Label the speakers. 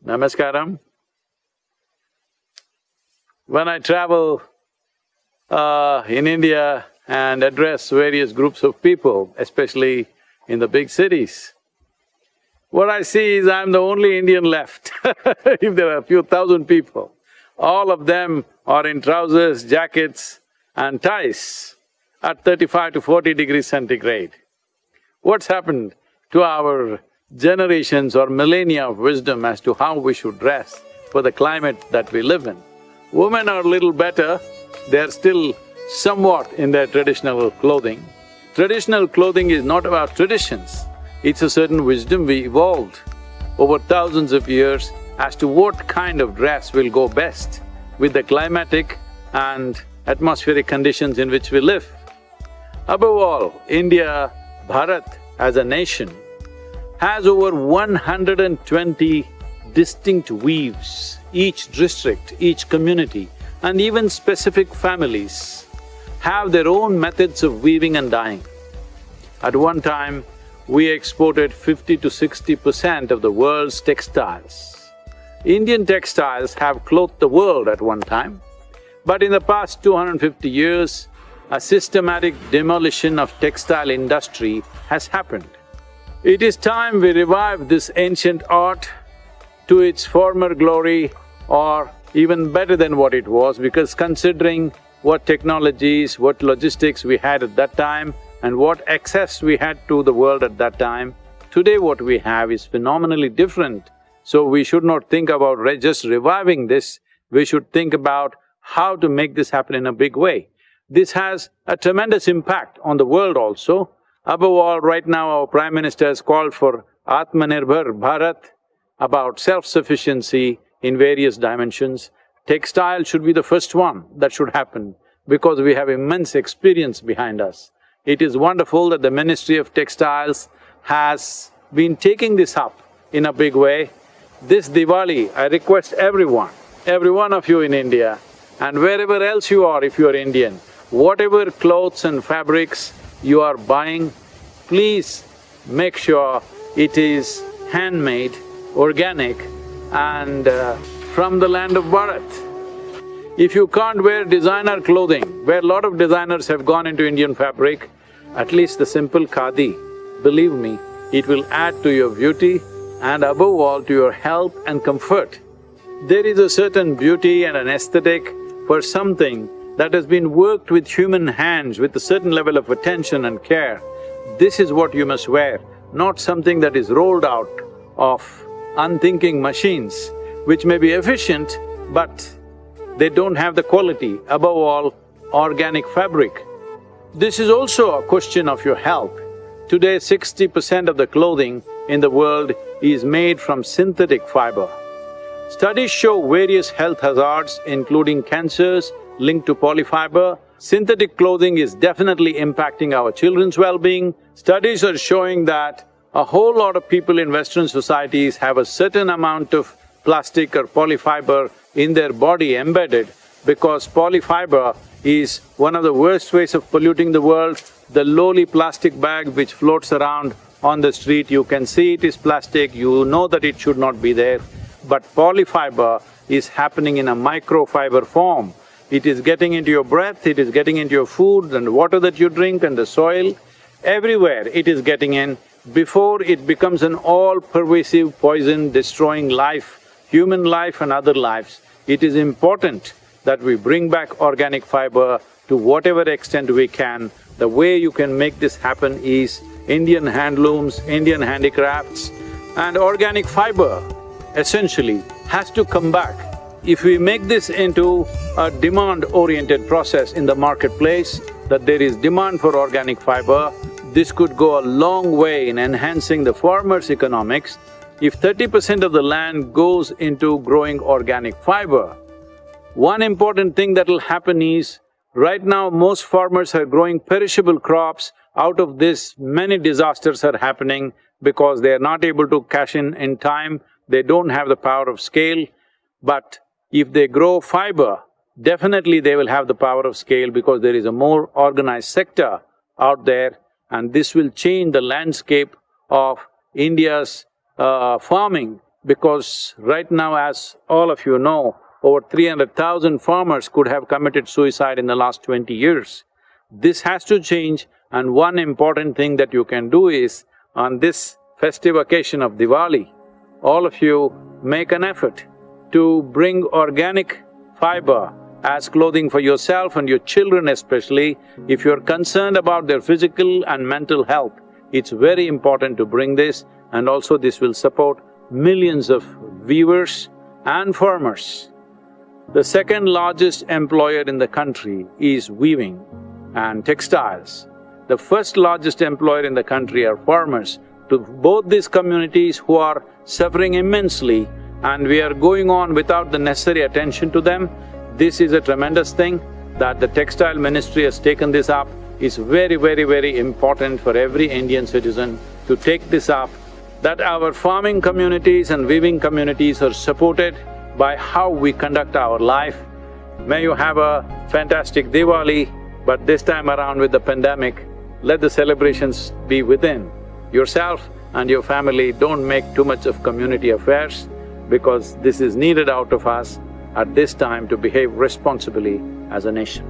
Speaker 1: Namaskaram. When I travel in India and address various groups of people, especially in the big cities, what I see is I'm the only Indian left. If there are a few thousand people, all of them are in trousers, jackets and ties at 35 to 40 degrees centigrade. What's happened to our generations or millennia of wisdom as to how we should dress for the climate that we live in? Women are a little better, they're still somewhat in their traditional clothing. Traditional clothing is not about traditions, it's a certain wisdom we evolved over thousands of years as to what kind of dress will go best with the climatic and atmospheric conditions in which we live. Above all, India, Bharath as a nation, has over 120 distinct weaves. Each district, each community and even specific families have their own methods of weaving and dyeing. At one time, we exported 50 to 60% of the world's textiles. Indian textiles have clothed the world at one time, but in the past 250 years, a systematic demolition of textile industry has happened. It is time we revive this ancient art to its former glory or even better than what it was, because considering what technologies, what logistics we had at that time and what access we had to the world at that time, today what we have is phenomenally different. So we should not think about just reviving this, we should think about how to make this happen in a big way. This has a tremendous impact on the world also. Above all, right now our Prime Minister has called for Atmanirbhar Bharat, about self-sufficiency in various dimensions. Textile should be the first one that should happen because we have immense experience behind us. It is wonderful that the Ministry of Textiles has been taking this up in a big way. This Diwali, I request every one of you in India and wherever else you are if you are Indian, whatever clothes and fabrics you are buying, please make sure it is handmade, organic and from the land of Bharath. If you can't wear designer clothing, where a lot of designers have gone into Indian fabric, at least the simple khadi, believe me, it will add to your beauty and above all to your health and comfort. There is a certain beauty and an aesthetic for something that has been worked with human hands with a certain level of attention and care. This is what you must wear, not something that is rolled out of unthinking machines, which may be efficient, but they don't have the quality, above all, organic fabric. This is also a question of your health. Today, 60% of the clothing in the world is made from synthetic fiber. Studies show various health hazards, including cancers linked to polyfiber. Synthetic clothing is definitely impacting our children's well-being. Studies are showing that a whole lot of people in Western societies have a certain amount of plastic or polyfiber in their body embedded because polyfiber is one of the worst ways of polluting the world. The lowly plastic bag which floats around on the street, you can see it is plastic, you know that it should not be there. But polyfiber is happening in a microfiber form. It is getting into your breath, it is getting into your food and water that you drink and the soil. Everywhere it is getting in before it becomes an all-pervasive poison destroying life, human life and other lives. It is important that we bring back organic fiber to whatever extent we can. The way you can make this happen is Indian handlooms, Indian handicrafts and organic fiber essentially has to come back. If we make this into a demand-oriented process in the marketplace, that there is demand for organic fiber, this could go a long way in enhancing the farmers' economics. If 30% of the land goes into growing organic fiber, one important thing that will happen is, right now most farmers are growing perishable crops. Out of this, many disasters are happening because they are not able to cash in time, they don't have the power of scale. But if they grow fiber, definitely they will have the power of scale because there is a more organized sector out there and this will change the landscape of India's farming because right now, as all of you know, over 300,000 farmers could have committed suicide in the last 20 years. This has to change, and one important thing that you can do is, on this festive occasion of Diwali, all of you make an effort to bring organic fiber as clothing for yourself and your children especially. If you're concerned about their physical and mental health, it's very important to bring this, and also this will support millions of weavers and farmers. The second largest employer in the country is weaving and textiles. The first largest employer in the country are farmers. To both these communities who are suffering immensely, and we are going on without the necessary attention to them, this is a tremendous thing that the Textile Ministry has taken this up. It's very, very, very important for every Indian citizen to take this up, that our farming communities and weaving communities are supported by how we conduct our life. May you have a fantastic Diwali, but this time around with the pandemic, let the celebrations be within yourself and your family. Don't make too much of community affairs, because this is needed out of us at this time to behave responsibly as a nation.